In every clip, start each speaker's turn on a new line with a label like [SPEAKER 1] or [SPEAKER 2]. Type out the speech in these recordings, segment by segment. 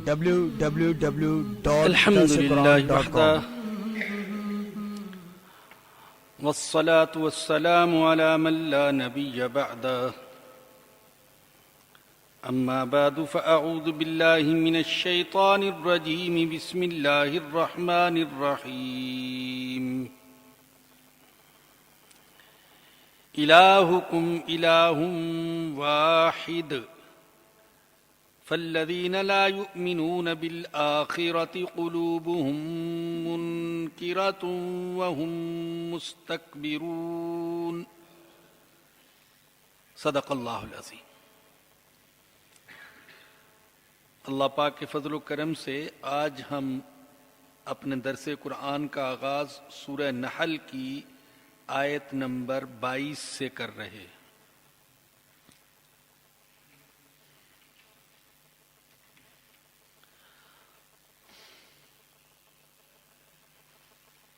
[SPEAKER 1] www.thequran.com. والصلاة والسلام على من لا نبي بعده. أما بعد فأعوذ بالله من الشيطان الرجيم. بسم الله الرحمن الرحيم. إلهكم إله واحد فالذين لا يؤمنون بالآخرة قلوبهم منكرة وهم مستكبرون. صدق اللہ العظیم. اللہ پاک کے فضل و کرم سے آج ہم اپنے درس قرآن کا آغاز سورہ نحل کی آیت نمبر 22 سے کر رہے.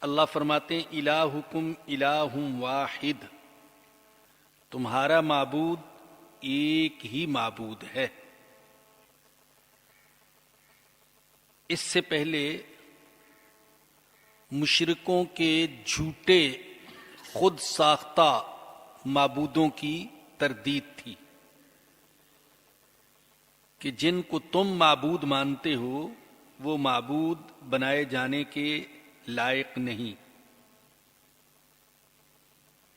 [SPEAKER 1] اللہ فرماتے ہیں الہکم الہ واحد، تمہارا معبود ایک ہی معبود ہے. اس سے پہلے مشرکوں کے جھوٹے خود ساختہ معبودوں کی تردید تھی کہ جن کو تم معبود مانتے ہو وہ معبود بنائے جانے کے لائق نہیں.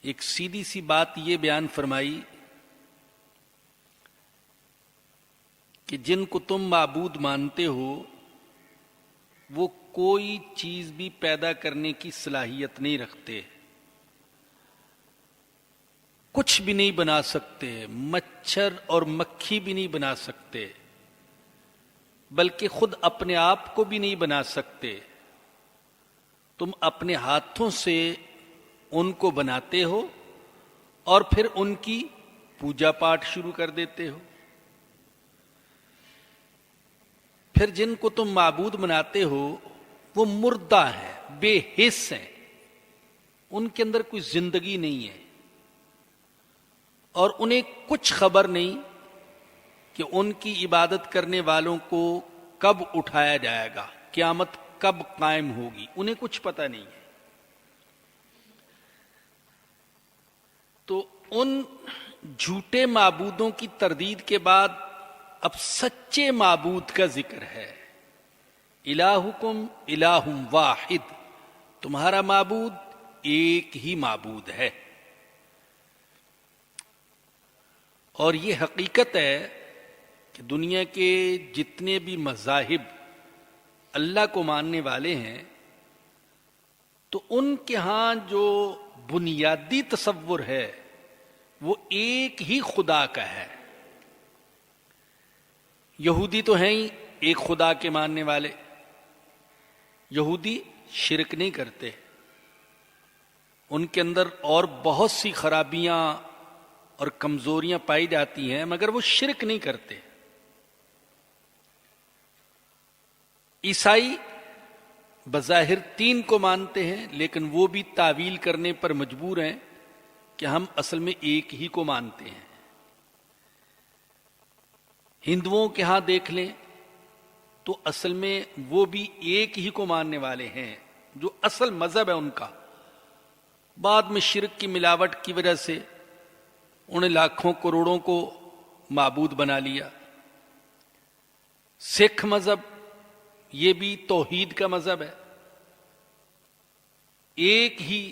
[SPEAKER 1] ایک سیدھی سی بات یہ بیان فرمائی کہ جن کو تم معبود مانتے ہو وہ کوئی چیز بھی پیدا کرنے کی صلاحیت نہیں رکھتے، کچھ بھی نہیں بنا سکتے، مچھر اور مکھی بھی نہیں بنا سکتے، بلکہ خود اپنے آپ کو بھی نہیں بنا سکتے. تم اپنے ہاتھوں سے ان کو بناتے ہو اور پھر ان کی پوجا پاٹ شروع کر دیتے ہو. پھر جن کو تم معبود بناتے ہو وہ مردہ ہیں، بے حس ہیں، ان کے اندر کوئی زندگی نہیں ہے اور انہیں کچھ خبر نہیں کہ ان کی عبادت کرنے والوں کو کب اٹھایا جائے گا، قیامت کب قائم ہوگی، انہیں کچھ پتہ نہیں ہے. تو ان جھوٹے معبودوں کی تردید کے بعد اب سچے معبود کا ذکر ہے. الہکم الہ واحد، تمہارا معبود ایک ہی معبود ہے. اور یہ حقیقت ہے کہ دنیا کے جتنے بھی مذاہب اللہ کو ماننے والے ہیں تو ان کے ہاں جو بنیادی تصور ہے وہ ایک ہی خدا کا ہے. یہودی تو ہیں ہی ایک خدا کے ماننے والے، یہودی شرک نہیں کرتے، ان کے اندر اور بہت سی خرابیاں اور کمزوریاں پائی جاتی ہیں مگر وہ شرک نہیں کرتے. عیسائی بظاہر 3 کو مانتے ہیں لیکن وہ بھی تعویل کرنے پر مجبور ہیں کہ ہم اصل میں ایک ہی کو مانتے ہیں. ہندوؤں کے ہاں دیکھ لیں تو اصل میں وہ بھی ایک ہی کو ماننے والے ہیں جو اصل مذہب ہے ان کا. بعد میں شرک کی ملاوٹ کی وجہ سے انہیں لاکھوں کروڑوں کو معبود بنا لیا. سکھ مذہب یہ بھی توحید کا مذہب ہے، ایک ہی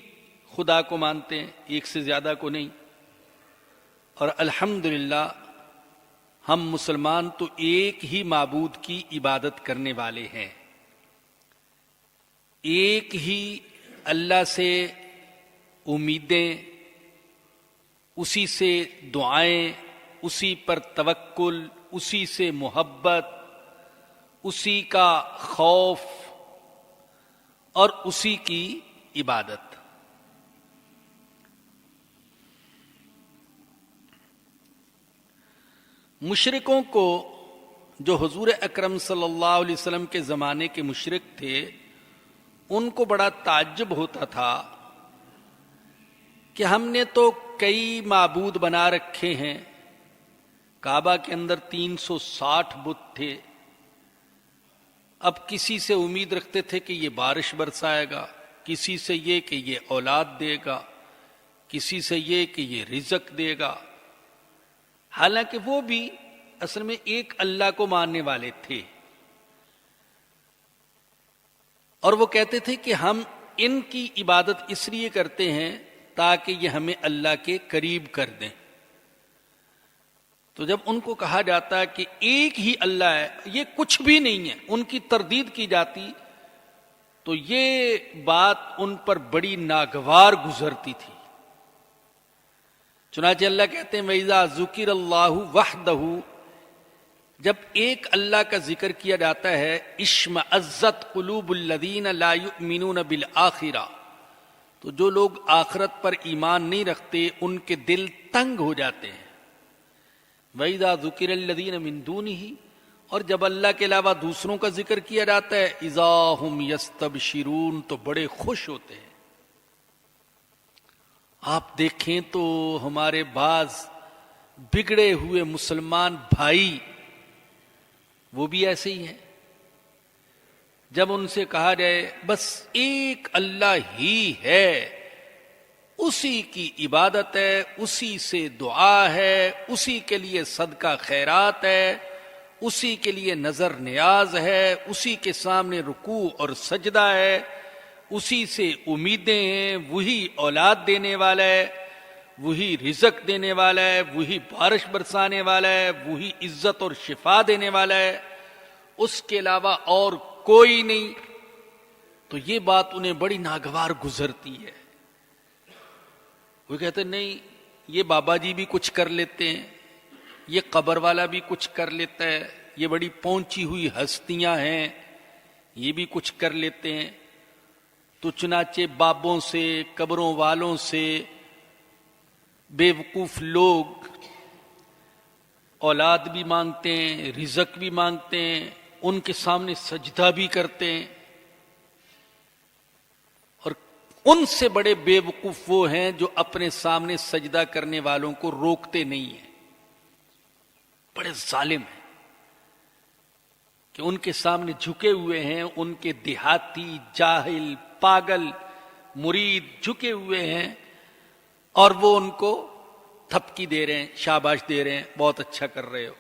[SPEAKER 1] خدا کو مانتے ہیں، ایک سے زیادہ کو نہیں. اور الحمدللہ ہم مسلمان تو ایک ہی معبود کی عبادت کرنے والے ہیں، ایک ہی اللہ سے امیدیں، اسی سے دعائیں، اسی پر توکل، اسی سے محبت، اسی کا خوف اور اسی کی عبادت. مشرکوں کو، جو حضور اکرم صلی اللہ علیہ وسلم کے زمانے کے مشرک تھے، ان کو بڑا تعجب ہوتا تھا کہ ہم نے تو کئی معبود بنا رکھے ہیں. کعبہ کے اندر 360 بت تھے، اب کسی سے امید رکھتے تھے کہ یہ بارش برسائے گا، کسی سے یہ کہ یہ اولاد دے گا، کسی سے یہ کہ یہ رزق دے گا، حالانکہ وہ بھی اصل میں ایک اللہ کو ماننے والے تھے، اور وہ کہتے تھے کہ ہم ان کی عبادت اس لیے کرتے ہیں تاکہ یہ ہمیں اللہ کے قریب کر دیں۔ تو جب ان کو کہا جاتا ہے کہ ایک ہی اللہ ہے، یہ کچھ بھی نہیں ہے، ان کی تردید کی جاتی تو یہ بات ان پر بڑی ناگوار گزرتی تھی۔ چنانچہ اللہ کہتے ہیں وَإِذَا ذُكِرَ اللَّهُ وَحْدَهُ، جب ایک اللہ کا ذکر کیا جاتا ہے اشمئزت قلوب الذین لا یؤمنون بالآخرہ، تو جو لوگ آخرت پر ایمان نہیں رکھتے ان کے دل تنگ ہو جاتے ہیں۔ وَإِذَا ذُكِرَ الَّذِينَ مِن دُونِهِ، اور جب اللہ کے علاوہ دوسروں کا ذکر کیا جاتا ہے اذا ہم یستبشرون، تو بڑے خوش ہوتے ہیں۔ آپ دیکھیں تو ہمارے بعض بگڑے ہوئے مسلمان بھائی وہ بھی ایسے ہی ہیں، جب ان سے کہا جائے بس ایک اللہ ہی ہے، اسی کی عبادت ہے، اسی سے دعا ہے، اسی کے لیے صدقہ خیرات ہے، اسی کے لیے نظر نیاز ہے، اسی کے سامنے رکوع اور سجدہ ہے، اسی سے امیدیں ہیں، وہی اولاد دینے والا ہے، وہی رزق دینے والا ہے، وہی بارش برسانے والا ہے، وہی عزت اور شفا دینے والا ہے، اس کے علاوہ اور کوئی نہیں، تو یہ بات انہیں بڑی ناگوار گزرتی ہے۔ وہ کہتے نہیں، یہ بابا جی بھی کچھ کر لیتے ہیں، یہ قبر والا بھی کچھ کر لیتا ہے، یہ بڑی پہنچی ہوئی ہستیاں ہیں، یہ بھی کچھ کر لیتے ہیں۔ تو چنانچہ بابوں سے، قبروں والوں سے بے وقوف لوگ اولاد بھی مانگتے ہیں، رزق بھی مانگتے ہیں، ان کے سامنے سجدہ بھی کرتے ہیں، اور ان سے بڑے بے وقوف وہ ہیں جو اپنے سامنے سجدہ کرنے والوں کو روکتے نہیں ہیں، بڑے ظالم ہیں کہ ان کے سامنے جھکے ہوئے ہیں، ان کے دیہاتی، جاہل، پاگل، مرید جھکے ہوئے ہیں، اور وہ ان کو تھپکی دے رہے ہیں، شاباش دے رہے ہیں، بہت اچھا کر رہے ہو۔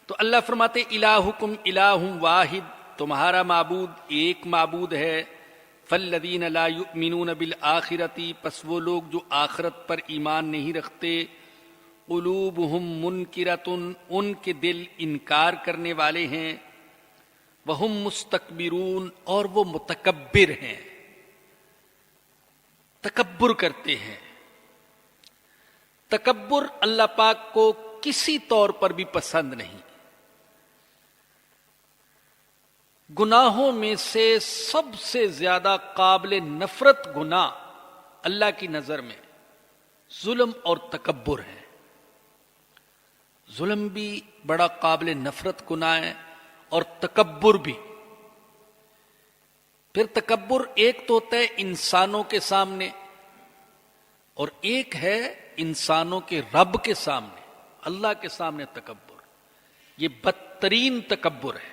[SPEAKER 1] تو اللہ فرماتے الہکم الہ واحد، تمہارا معبود ایک معبود ہے، فالذین لا یؤمنون بالآخرۃ، پس وہ لوگ جو آخرت پر ایمان نہیں رکھتے، قلوبہم منکرۃ، ان کے دل انکار کرنے والے ہیں، وہم مستکبرون، اور وہ متکبر ہیں، تکبر کرتے ہیں۔ تکبر اللہ پاک کو کسی طور پر بھی پسند نہیں۔ گناہوں میں سے سب سے زیادہ قابل نفرت گناہ اللہ کی نظر میں ظلم اور تکبر ہے۔ ظلم بھی بڑا قابل نفرت گناہ ہے، اور تکبر بھی۔ پھر تکبر ایک تو ہوتا ہے انسانوں کے سامنے، اور ایک ہے انسانوں کے رب کے سامنے، اللہ کے سامنے تکبر۔ یہ بدترین تکبر ہے۔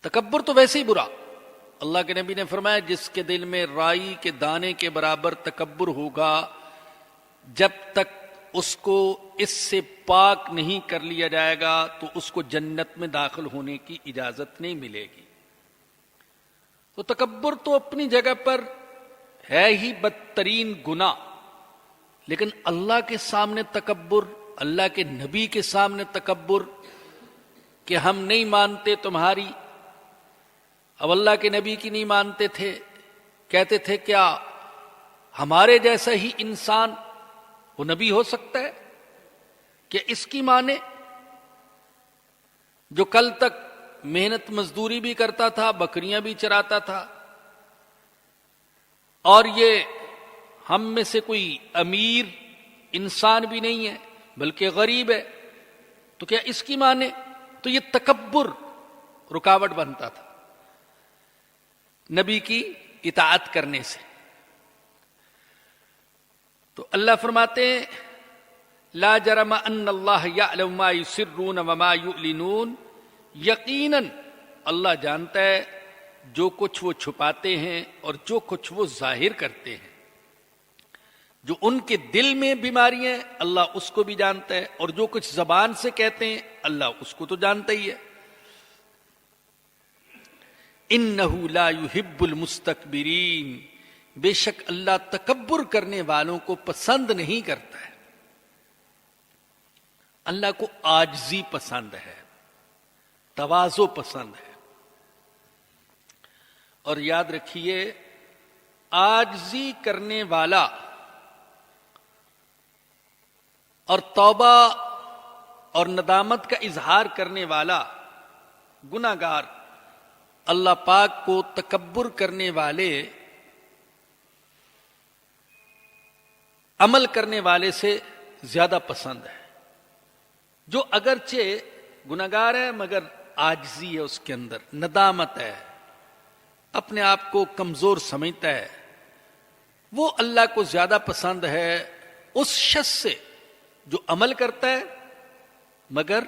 [SPEAKER 1] تکبر تو ویسے ہی برا، اللہ کے نبی نے فرمایا جس کے دل میں رائی کے دانے کے برابر تکبر ہوگا، جب تک اس کو اس سے پاک نہیں کر لیا جائے گا تو اس کو جنت میں داخل ہونے کی اجازت نہیں ملے گی۔ تو تکبر تو اپنی جگہ پر ہے ہی بدترین گناہ، لیکن اللہ کے سامنے تکبر، اللہ کے نبی کے سامنے تکبر کہ ہم نہیں مانتے تمہاری، اب اللہ کے نبی کی نہیں مانتے تھے، کہتے تھے کیا ہمارے جیسا ہی انسان وہ نبی ہو سکتا ہے کہ اس کی مانے، جو کل تک محنت مزدوری بھی کرتا تھا، بکریاں بھی چراتا تھا، اور یہ ہم میں سے کوئی امیر انسان بھی نہیں ہے بلکہ غریب ہے، تو کیا اس کی مانے؟ تو یہ تکبر رکاوٹ بنتا تھا نبی کی اطاعت کرنے سے۔ تو اللہ فرماتے ہیں لا جرم ان اللہ یعلم ما یسرون وما یعلنون، یقیناً اللہ جانتا ہے جو کچھ وہ چھپاتے ہیں اور جو کچھ وہ ظاہر کرتے ہیں. جو ان کے دل میں بیماریاں ہیں اللہ اس کو بھی جانتا ہے، اور جو کچھ زبان سے کہتے ہیں اللہ اس کو تو جانتا ہی ہے. انہ لا یحب المستکبرین، بے شک اللہ تکبر کرنے والوں کو پسند نہیں کرتا ہے. اللہ کو عاجزی پسند ہے، تواضع پسند ہے. اور یاد رکھیے عاجزی کرنے والا اور توبہ اور ندامت کا اظہار کرنے والا گناہگار اللہ پاک کو تکبر کرنے والے عمل کرنے والے سے زیادہ پسند ہے. جو اگرچہ گناہگار ہے مگر عاجزی ہے، اس کے اندر ندامت ہے، اپنے آپ کو کمزور سمجھتا ہے، وہ اللہ کو زیادہ پسند ہے اس شخص سے جو عمل کرتا ہے مگر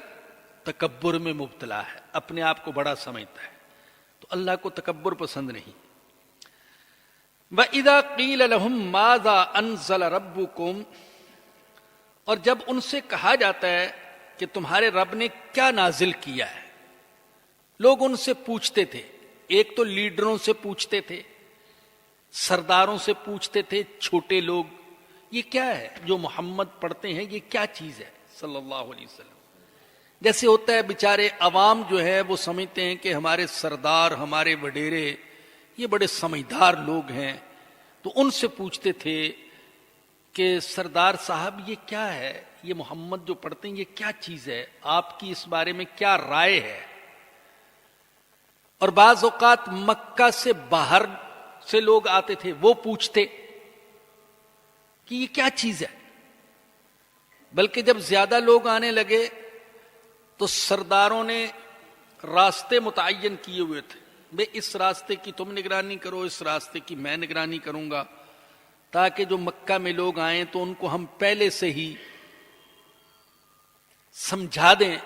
[SPEAKER 1] تکبر میں مبتلا ہے، اپنے آپ کو بڑا سمجھتا ہے. تو اللہ کو تکبر پسند نہیں. وَإِذَا قِيلَ لَهُم مَاذَا أَنزَلَ رَبُّكُمْ، اور جب ان سے کہا جاتا ہے کہ تمہارے رب نے کیا نازل کیا ہے. لوگ ان سے پوچھتے تھے، ایک تو لیڈروں سے پوچھتے تھے، سرداروں سے پوچھتے تھے، چھوٹے لوگ یہ کیا ہے جو محمد پڑھتے ہیں، یہ کیا چیز ہے صلی اللہ علیہ وسلم. جیسے ہوتا ہے بیچارے عوام جو ہے وہ سمجھتے ہیں کہ ہمارے سردار ہمارے وڈیرے یہ بڑے سمجھدار لوگ ہیں، تو ان سے پوچھتے تھے کہ سردار صاحب یہ کیا ہے، یہ محمد جو پڑھتے ہیں یہ کیا چیز ہے، آپ کی اس بارے میں کیا رائے ہے. اور بعض اوقات مکہ سے باہر سے لوگ آتے تھے، وہ پوچھتے کہ یہ کیا چیز ہے. بلکہ جب زیادہ لوگ آنے لگے تو سرداروں نے راستے متعین کیے ہوئے تھے، بے اس راستے کی تم نگرانی کرو، اس راستے کی میں نگرانی کروں گا، تاکہ جو مکہ میں لوگ آئیں تو ان کو ہم پہلے سے ہی سمجھا دیں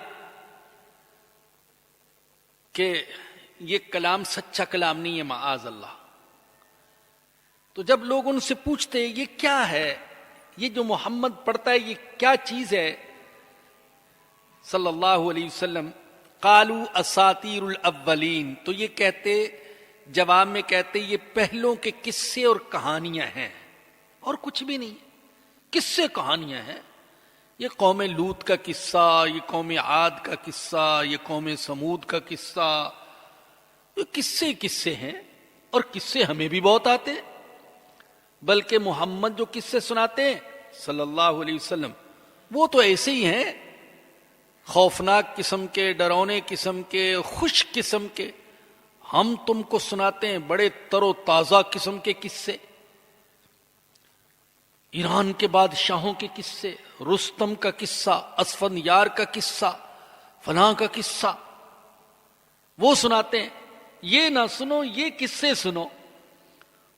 [SPEAKER 1] کہ یہ کلام سچا کلام نہیں ہے معاذ اللہ. تو جب لوگ ان سے پوچھتے یہ کیا ہے، یہ جو محمد پڑھتا ہے یہ کیا چیز ہے صلی اللہ علیہ وسلم، قالوا اساطیر الاولین، تو یہ کہتے جواب میں کہتے یہ پہلوں کے قصے اور کہانیاں ہیں اور کچھ بھی نہیں. قصے کہانیاں ہیں، یہ قوم لوط کا قصہ، یہ قوم عاد کا قصہ، یہ قوم سمود کا قصہ، یہ قصے ہیں. اور قصے ہمیں بھی بہت آتے ہیں، بلکہ محمد جو قصے سناتے ہیں صلی اللہ علیہ وسلم وہ تو ایسے ہی ہیں، خوفناک قسم کے، ڈرونے قسم کے، خوش قسم کے. ہم تم کو سناتے ہیں بڑے تر و تازہ قسم کے قصے، ایران کے بادشاہوں کے قصے، رستم کا قصہ، اسفندیار کا قصہ، فلاں کا قصہ وہ سناتے ہیں. یہ نہ سنو، یہ قصے سنو.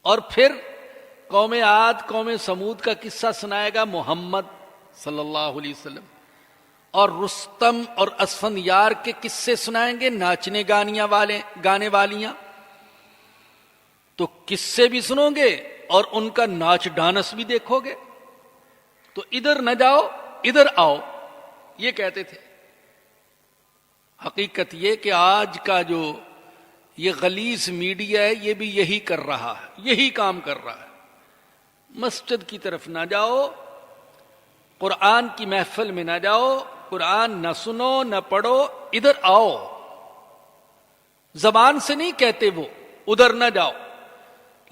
[SPEAKER 1] اور پھر قوم عاد قوم سمود کا قصہ سنائے گا محمد صلی اللہ علیہ وسلم، اور رستم اور اسفندیار کے قصے سنائیں گے ناچنے گانے والیاں. تو قصے بھی سنو گے اور ان کا ناچ ڈانس بھی دیکھو گے. تو ادھر نہ جاؤ ادھر آؤ، یہ کہتے تھے. حقیقت یہ کہ آج کا جو یہ غلیظ میڈیا ہے یہ بھی یہی کر رہا ہے، یہی کام کر رہا ہے. مسجد کی طرف نہ جاؤ، قرآن کی محفل میں نہ جاؤ، قرآن نہ سنو نہ پڑھو، ادھر آؤ. زبان سے نہیں کہتے وہ ادھر نہ جاؤ،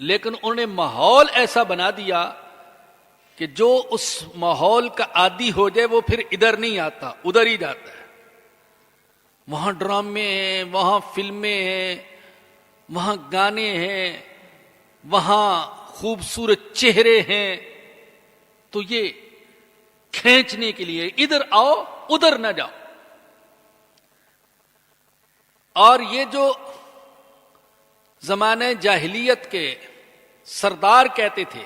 [SPEAKER 1] لیکن انہوں نے ماحول ایسا بنا دیا کہ جو اس ماحول کا عادی ہو جائے وہ پھر ادھر نہیں آتا، ادھر ہی جاتا ہے. وہاں ڈرامے ہیں، وہاں فلمیں ہیں، وہاں گانے ہیں، وہاں خوبصورت چہرے ہیں. تو یہ کھینچنے کے لیے ادھر آؤ ادھر نہ جاؤ. اور یہ جو زمانے جاہلیت کے سردار کہتے تھے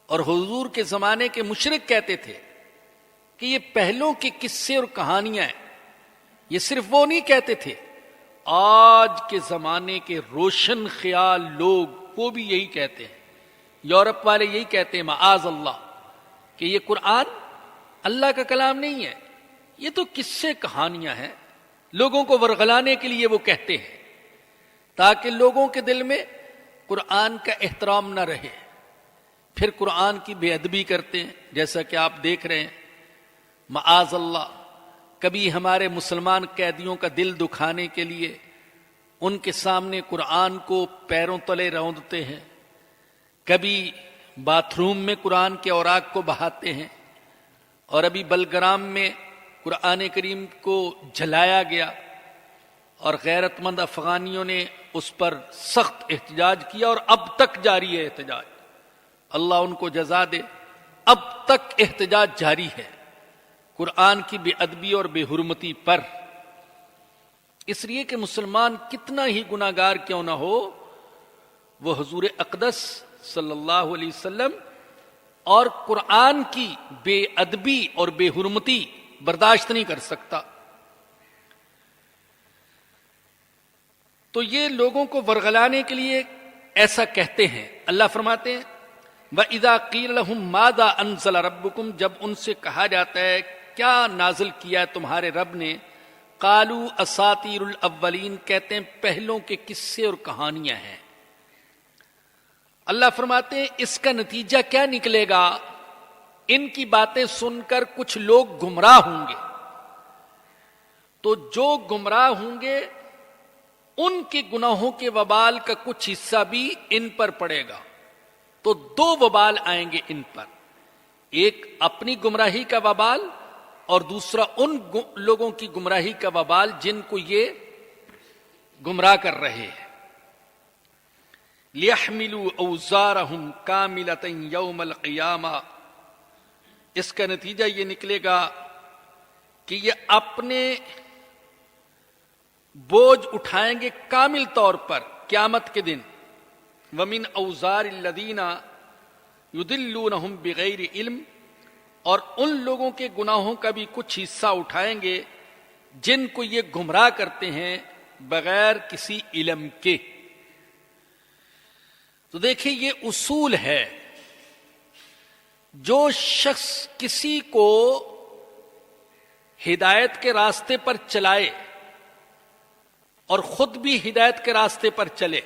[SPEAKER 1] اور حضور کے زمانے کے مشرک کہتے تھے کہ یہ پہلوں کے قصے اور کہانیاں ہیں. یہ صرف وہ نہیں کہتے تھے، آج کے زمانے کے روشن خیال لوگ وہ بھی یہی کہتے ہیں. یورپ والے یہی کہتے ہیں معاذ اللہ کہ یہ قرآن اللہ کا کلام نہیں ہے، یہ تو قصے کہانیاں ہیں. لوگوں کو ورغلانے کے لیے وہ کہتے ہیں تاکہ لوگوں کے دل میں قرآن کا احترام نہ رہے. پھر قرآن کی بے ادبی کرتے ہیں، جیسا کہ آپ دیکھ رہے ہیں. معاذ اللہ، کبھی ہمارے مسلمان قیدیوں کا دل دکھانے کے لیے ان کے سامنے قرآن کو پیروں تلے روندتے ہیں، کبھی باتھ روم میں قرآن کے اوراق کو بہاتے ہیں. اور ابھی بلگرام میں قرآن کریم کو جلایا گیا اور غیرت مند افغانیوں نے اس پر سخت احتجاج کیا، اور اب تک جاری ہے احتجاج. اللہ ان کو جزا دے، اب تک احتجاج جاری ہے قرآن کی بے ادبی اور بے حرمتی پر. اس لیے کہ مسلمان کتنا ہی گناہ گار کیوں نہ ہو، وہ حضور اقدس صلی اللہ علیہ وسلم اور قرآن کی بے ادبی اور بے حرمتی برداشت نہیں کر سکتا. تو یہ لوگوں کو ورغلانے کے لیے ایسا کہتے ہیں. اللہ فرماتے ہیں وَإِذَا قِيلَ لَهُم مَاذَا أَنزَلَ رَبُّكُمْ، جب ان سے کہا جاتا ہے کیا نازل کیا ہے تمہارے رب نے، قَالُوا أَسَاطِيرُ الْأَوَّلِينَ، کہتے ہیں پہلوں کے قصے اور کہانیاں ہیں. اللہ فرماتے ہیں اس کا نتیجہ کیا نکلے گا؟ ان کی باتیں سن کر کچھ لوگ گمراہ ہوں گے. تو جو گمراہ ہوں گے ان کے گناہوں کے وبال کا کچھ حصہ بھی ان پر پڑے گا. تو دو وبال آئیں گے ان پر، ایک اپنی گمراہی کا وبال اور دوسرا ان لوگوں کی گمراہی کا وبال جن کو یہ گمراہ کر رہے ہیں. لِيَحْمِلُوا أَوْزَارَهُمْ كَامِلَةً يَوْمَ الْقِيَامَةِ، اس کا نتیجہ یہ نکلے گا کہ یہ اپنے بوجھ اٹھائیں گے کامل طور پر قیامت کے دن. وَمِنْ أَوْزَارِ الَّذِينَ يُضِلُّونَهُمْ بِغَيْرِ علم، اور ان لوگوں کے گناہوں کا بھی کچھ حصہ اٹھائیں گے جن کو یہ گمراہ کرتے ہیں بغیر کسی علم کے. تو دیکھیں یہ اصول ہے، جو شخص کسی کو ہدایت کے راستے پر چلائے اور خود بھی ہدایت کے راستے پر چلے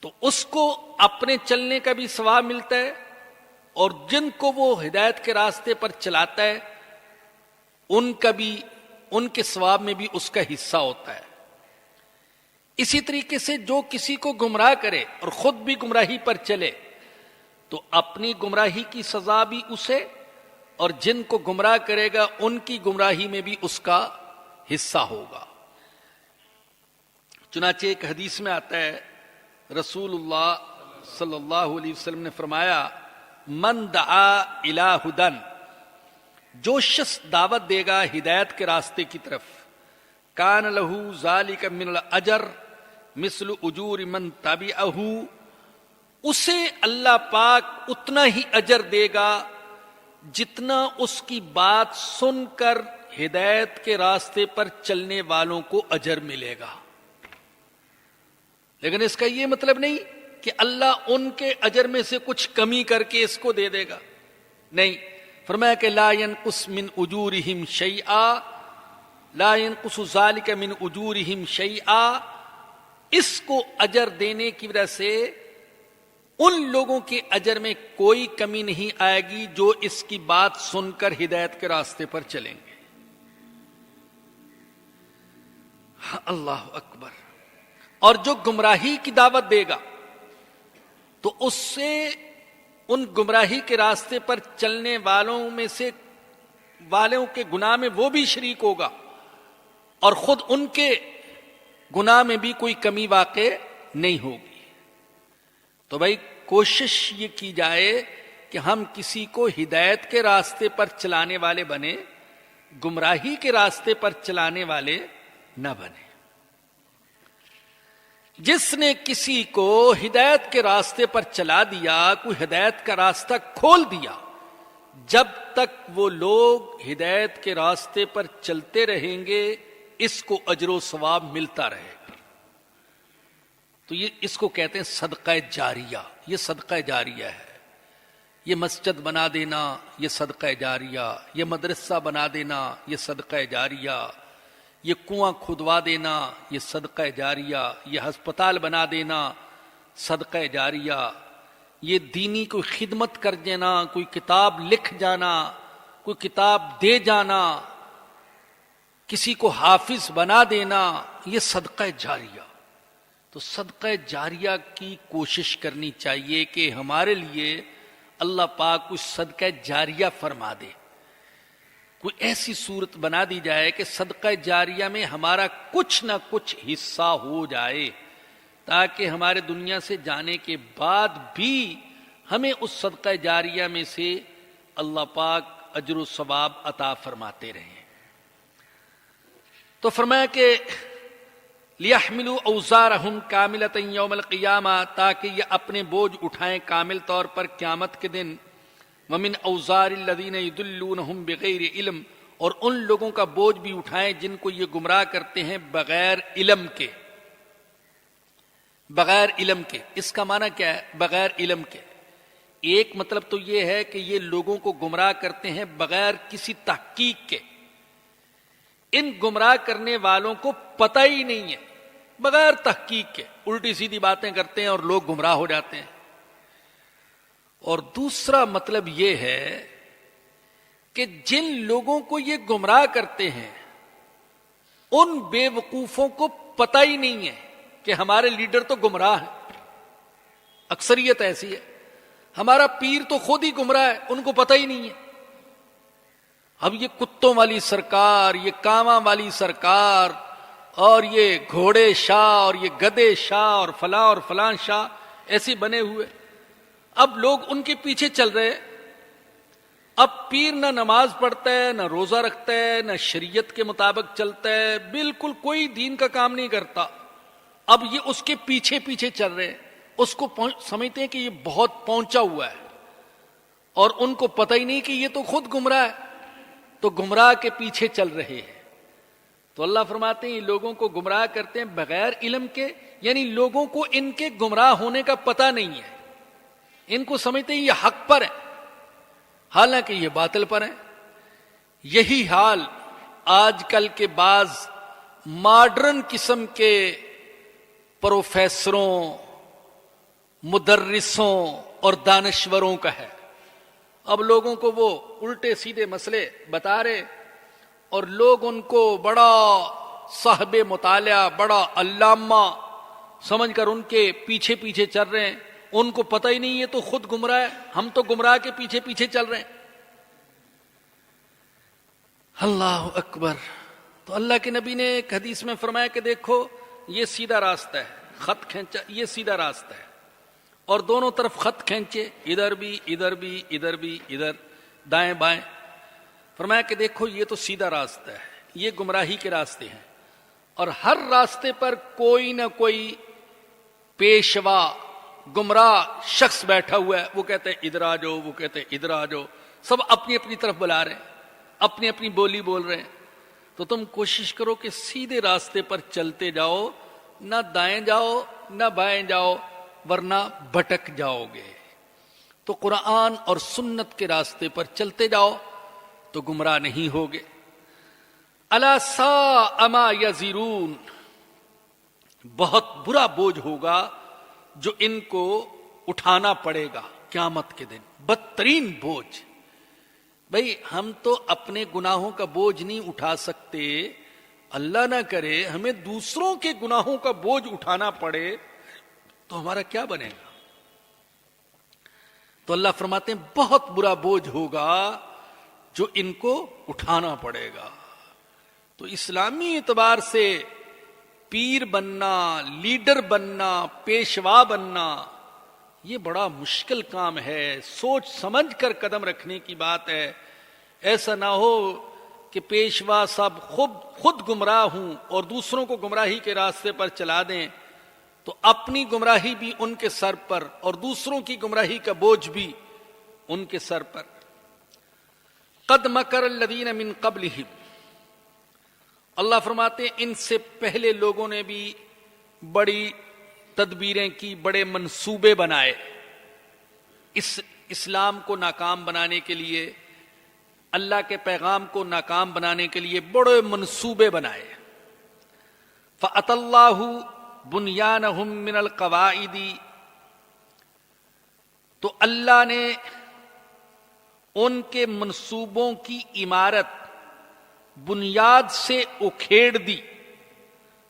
[SPEAKER 1] تو اس کو اپنے چلنے کا بھی ثواب ملتا ہے، اور جن کو وہ ہدایت کے راستے پر چلاتا ہے ان کے ثواب میں بھی اس کا حصہ ہوتا ہے. اسی طریقے سے جو کسی کو گمراہ کرے اور خود بھی گمراہی پر چلے تو اپنی گمراہی کی سزا بھی اسے، اور جن کو گمراہ کرے گا ان کی گمراہی میں بھی اس کا حصہ ہوگا. چنانچہ ایک حدیث میں آتا ہے رسول اللہ صلی اللہ علیہ وسلم نے فرمایا من دعا الی ہدن، جو شخص دعوت دے گا ہدایت کے راستے کی طرف، کان لہ ذالک من الاجر مثل اجور من تبعہ، اسے اللہ پاک اتنا ہی اجر دے گا جتنا اس کی بات سن کر ہدایت کے راستے پر چلنے والوں کو اجر ملے گا. لیکن اس کا یہ مطلب نہیں کہ اللہ ان کے اجر میں سے کچھ کمی کر کے اس کو دے دے گا، نہیں. فرمایا کہ لا ينقص من اجورہم شیئا، لا ينقص ذلک من اجورہم شیئا، اس کو اجر دینے کی وجہ سے ان لوگوں کے اجر میں کوئی کمی نہیں آئے گی جو اس کی بات سن کر ہدایت کے راستے پر چلیں گے. اللہ اکبر. اور جو گمراہی کی دعوت دے گا تو اس سے ان گمراہی کے راستے پر چلنے والوں کے گناہ میں وہ بھی شریک ہوگا، اور خود ان کے گناہ میں بھی کوئی کمی واقع نہیں ہوگی. تو بھائی کوشش یہ کی جائے کہ ہم کسی کو ہدایت کے راستے پر چلانے والے بنے، گمراہی کے راستے پر چلانے والے نہ بنے. جس نے کسی کو ہدایت کے راستے پر چلا دیا، کوئی ہدایت کا راستہ کھول دیا، جب تک وہ لوگ ہدایت کے راستے پر چلتے رہیں گے اس کو اجر و ثواب ملتا رہے گا. تو اس کو کہتے ہیں صدقہ جاریہ. یہ صدقہ جاریہ ہے. یہ مسجد بنا دینا یہ صدقہ جاریہ، یہ مدرسہ بنا دینا یہ صدقہ جاریہ، یہ کنواں کھدوا دینا یہ صدقہ جاریہ، یہ ہسپتال بنا دینا صدقہ جاریہ، یہ دینی کوئی خدمت کر دینا، کوئی کتاب لکھ جانا، کوئی کتاب دے جانا، کسی کو حافظ بنا دینا، یہ صدقہ جاریہ. تو صدقہ جاریہ کی کوشش کرنی چاہیے کہ ہمارے لیے اللہ پاک کچھ صدقہ جاریہ فرما دے، کوئی ایسی صورت بنا دی جائے کہ صدقہ جاریہ میں ہمارا کچھ نہ کچھ حصہ ہو جائے، تاکہ ہمارے دنیا سے جانے کے بعد بھی ہمیں اس صدقہ جاریہ میں سے اللہ پاک اجر و ثواب عطا فرماتے رہیں. تو فرمایا کہ لِيَحْمِلُوا أَوْزَارَهُمْ كَامِلَةً يَوْمَ الْقِيَامَةِ، تاکہ یہ اپنے بوجھ اٹھائیں کامل طور پر قیامت کے دن. وَمِنْ أَوْزَارِ الَّذِينَ يُضِلُّونَهُمْ بِغَيْرِ علم، اور ان لوگوں کا بوجھ بھی اٹھائیں جن کو یہ گمراہ کرتے ہیں بغیر علم کے. بغیر علم کے، اس کا معنی کیا ہے بغیر علم کے؟ ایک مطلب تو یہ ہے کہ یہ لوگوں کو گمراہ کرتے ہیں بغیر کسی تحقیق کے. ان گمراہ کرنے والوں کو پتہ ہی نہیں ہے، بغیر تحقیق کے الٹی سیدھی باتیں کرتے ہیں اور لوگ گمراہ ہو جاتے ہیں. اور دوسرا مطلب یہ ہے کہ جن لوگوں کو یہ گمراہ کرتے ہیں ان بے وقوفوں کو پتہ ہی نہیں ہے کہ ہمارے لیڈر تو گمراہ ہے. اکثریت ایسی ہے، ہمارا پیر تو خود ہی گمراہ ہے، ان کو پتہ ہی نہیں ہے. اب یہ کتوں والی سرکار، یہ کاواں والی سرکار، اور یہ گھوڑے شاہ اور یہ گدے شاہ اور فلاں شاہ ایسے بنے ہوئے، اب لوگ ان کے پیچھے چل رہے. اب پیر نہ نماز پڑھتا ہے، نہ روزہ رکھتا ہے، نہ شریعت کے مطابق چلتا ہے، بالکل کوئی دین کا کام نہیں کرتا. اب یہ اس کے پیچھے پیچھے چل رہے ہیں، اس کو سمجھتے ہیں کہ یہ بہت پہنچا ہوا ہے، اور ان کو پتہ ہی نہیں کہ یہ تو خود گمراہ ہے، تو گمراہ کے پیچھے چل رہے ہیں. تو اللہ فرماتے ہیں یہ لوگوں کو گمراہ کرتے ہیں بغیر علم کے، یعنی لوگوں کو ان کے گمراہ ہونے کا پتہ نہیں ہے. ان کو سمجھتے ہیں یہ حق پر ہے، حالانکہ یہ باطل پر ہیں. یہی حال آج کل کے بعض ماڈرن قسم کے پروفیسروں، مدرسوں اور دانشوروں کا ہے. اب لوگوں کو وہ الٹے سیدھے مسئلے بتا رہے، اور لوگ ان کو بڑا صاحب مطالعہ، بڑا علامہ سمجھ کر ان کے پیچھے پیچھے چل رہے ہیں. ان کو پتہ ہی نہیں ہے تو خود گمراہ ہے، ہم تو گمراہ کے پیچھے پیچھے چل رہے ہیں. اللہ اکبر. تو اللہ کے نبی نے ایک حدیث میں فرمایا کہ دیکھو یہ سیدھا راستہ ہے، خط کھینچا، یہ سیدھا راستہ ہے، اور دونوں طرف خط کھینچے، ادھر بھی ادھر بھی ادھر بھی ادھر، دائیں بائیں. فرمایا کہ دیکھو یہ تو سیدھا راستہ ہے، یہ گمراہی کے راستے ہیں، اور ہر راستے پر کوئی نہ کوئی پیشوا گمراہ شخص بیٹھا ہوا ہے. وہ کہتے ہیں ادھر آ جاؤ، وہ کہتے ہیں ادھر آ جاؤ، سب اپنی اپنی طرف بلا رہے ہیں، اپنی اپنی بولی بول رہے ہیں. تو تم کوشش کرو کہ سیدھے راستے پر چلتے جاؤ، نہ دائیں جاؤ نہ بائیں جاؤ، ورنہ بھٹک جاؤ گے. تو قرآن اور سنت کے راستے پر چلتے جاؤ تو گمراہ نہیں ہوگے. الا ساء ما یزرون، بہت برا بوجھ ہوگا جو ان کو اٹھانا پڑے گا قیامت کے دن، بدترین بوجھ. بھئی ہم تو اپنے گناہوں کا بوجھ نہیں اٹھا سکتے، اللہ نہ کرے ہمیں دوسروں کے گناہوں کا بوجھ اٹھانا پڑے تو ہمارا کیا بنے گا. تو اللہ فرماتے ہیں بہت برا بوجھ ہوگا جو ان کو اٹھانا پڑے گا. تو اسلامی اعتبار سے پیر بننا، لیڈر بننا، پیشوا بننا یہ بڑا مشکل کام ہے. سوچ سمجھ کر قدم رکھنے کی بات ہے. ایسا نہ ہو کہ پیشوا صاحب خود گمراہ ہوں اور دوسروں کو گمراہی کے راستے پر چلا دیں، تو اپنی گمراہی بھی ان کے سر پر اور دوسروں کی گمراہی کا بوجھ بھی ان کے سر پر. قد مکر الذین من قبلہم، اللہ فرماتے ہیں ان سے پہلے لوگوں نے بھی بڑی تدبیریں کی، بڑے منصوبے بنائے اس اسلام کو ناکام بنانے کے لیے، اللہ کے پیغام کو ناکام بنانے کے لیے بڑے منصوبے بنائے۔ فَأَتَى اللَّهُ بُنْيَانَهُمْ مِنَ الْقَوَاعِدِ، تو اللہ نے ان کے منصوبوں کی عمارت بنیاد سے اکھیڑ دی۔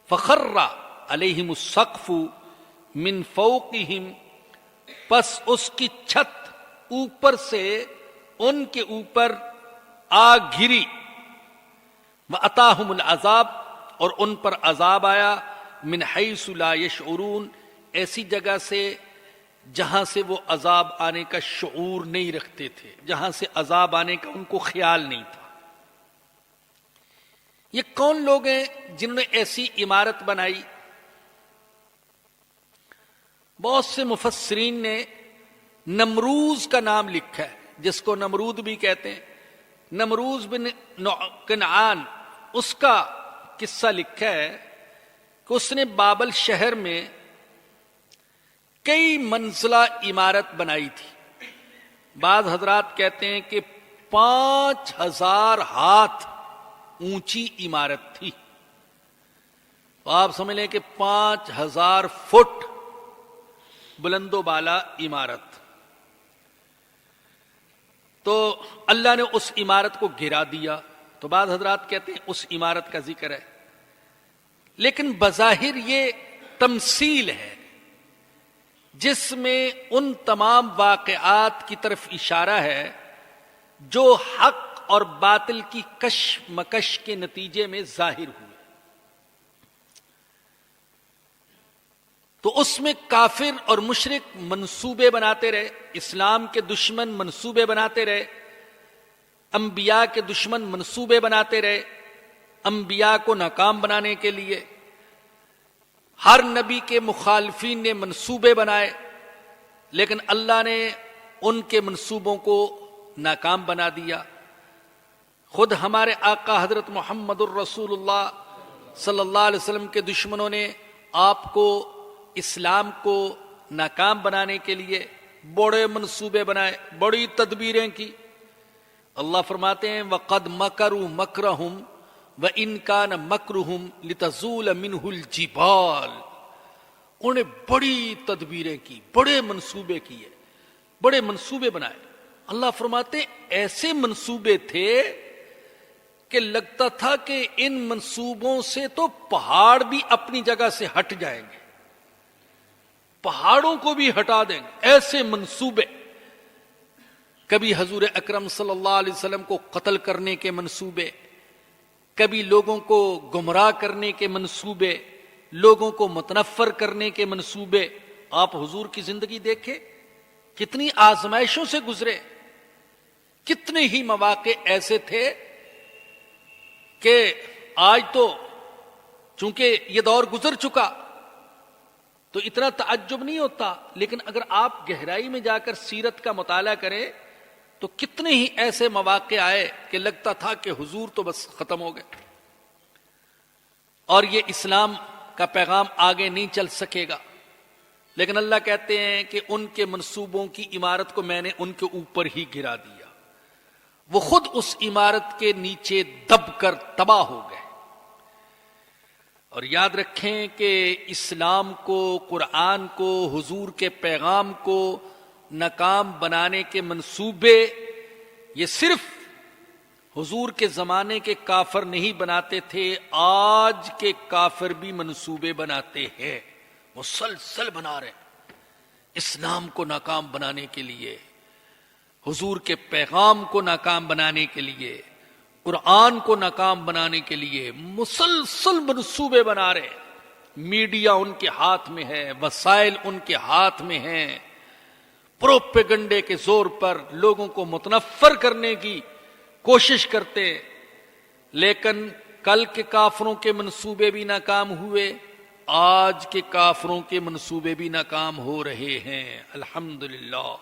[SPEAKER 1] فَخَرَّ عَلَيْهِمُ السَّقْفُ مِنْ فَوْقِهِمْ، پس اس کی چھت اوپر سے ان کے اوپر آ گری۔ وَأَتَاهُمُ الْعَذَابُ، اور ان پر عذاب آیا، مِنْ حَيْثُ لَا يَشْعُرُونَ، ایسی جگہ سے جہاں سے وہ عذاب آنے کا شعور نہیں رکھتے تھے، جہاں سے عذاب آنے کا ان کو خیال نہیں تھا۔ یہ کون لوگ ہیں جنہوں نے ایسی عمارت بنائی؟ بہت سے مفسرین نے نمروز کا نام لکھا ہے، جس کو نمرود بھی کہتے ہیں، نمروز بن کنعان، اس کا قصہ لکھا ہے کہ اس نے بابل شہر میں کئی منزلہ عمارت بنائی تھی۔ بعض حضرات کہتے ہیں کہ 5000 ہاتھ اونچی عمارت تھی، تو آپ سمجھ لیں کہ 5000 فٹ بلند و بالا عمارت۔ تو اللہ نے اس عمارت کو گرا دیا، تو بعض حضرات کہتے ہیں اس عمارت کا ذکر ہے، لیکن بظاہر یہ تمثیل ہے جس میں ان تمام واقعات کی طرف اشارہ ہے جو حق اور باطل کی کشمکش کے نتیجے میں ظاہر ہوئے۔ تو اس میں کافر اور مشرک منصوبے بناتے رہے، اسلام کے دشمن منصوبے بناتے رہے، انبیاء کے دشمن منصوبے بناتے رہے انبیاء کو ناکام بنانے کے لیے، ہر نبی کے مخالفین نے منصوبے بنائے، لیکن اللہ نے ان کے منصوبوں کو ناکام بنا دیا۔ خود ہمارے آقا حضرت محمد الرسول اللہ صلی اللہ علیہ وسلم کے دشمنوں نے آپ کو، اسلام کو ناکام بنانے کے لیے بڑے منصوبے بنائے، بڑی تدبیریں کی۔ اللہ فرماتے ہیں وَقَدْ مَكَرُوا مَكْرَهُمْ وَإِنْ كَانَ مَكْرُهُمْ لِتَزُولَ مِنْهُ الْجِبَالُ، انہوں نے بڑی تدبیریں کی، بڑے منصوبے کیے، بڑے منصوبے بنائے۔ اللہ فرماتے ہیں ایسے منصوبے تھے کہ لگتا تھا کہ ان منصوبوں سے تو پہاڑ بھی اپنی جگہ سے ہٹ جائیں گے، پہاڑوں کو بھی ہٹا دیں گے، ایسے منصوبے۔ کبھی حضور اکرم صلی اللہ علیہ وسلم کو قتل کرنے کے منصوبے، کبھی لوگوں کو گمراہ کرنے کے منصوبے، لوگوں کو متنفر کرنے کے منصوبے۔ آپ حضور کی زندگی دیکھیں، کتنی آزمائشوں سے گزرے، کتنے ہی مواقع ایسے تھے کہ آج تو چونکہ یہ دور گزر چکا تو اتنا تعجب نہیں ہوتا، لیکن اگر آپ گہرائی میں جا کر سیرت کا مطالعہ کریں تو کتنے ہی ایسے مواقع آئے کہ لگتا تھا کہ حضور تو بس ختم ہو گئے اور یہ اسلام کا پیغام آگے نہیں چل سکے گا، لیکن اللہ کہتے ہیں کہ ان کے منصوبوں کی عمارت کو میں نے ان کے اوپر ہی گرا دیا، وہ خود اس عمارت کے نیچے دب کر تباہ ہو گئے۔ اور یاد رکھیں کہ اسلام کو، قرآن کو، حضور کے پیغام کو ناکام بنانے کے منصوبے یہ صرف حضور کے زمانے کے کافر نہیں بناتے تھے، آج کے کافر بھی منصوبے بناتے ہیں، مسلسل بنا رہے ہیں اسلام کو ناکام بنانے کے لیے، حضور کے پیغام کو ناکام بنانے کے لیے، قرآن کو ناکام بنانے کے لیے مسلسل منصوبے بنا رہے ہیں۔ میڈیا ان کے ہاتھ میں ہے، وسائل ان کے ہاتھ میں ہیں، پروپیگنڈے کے زور پر لوگوں کو متنفر کرنے کی کوشش کرتے، لیکن کل کے کافروں کے منصوبے بھی ناکام ہوئے، آج کے کافروں کے منصوبے بھی ناکام ہو رہے ہیں۔ الحمدللہ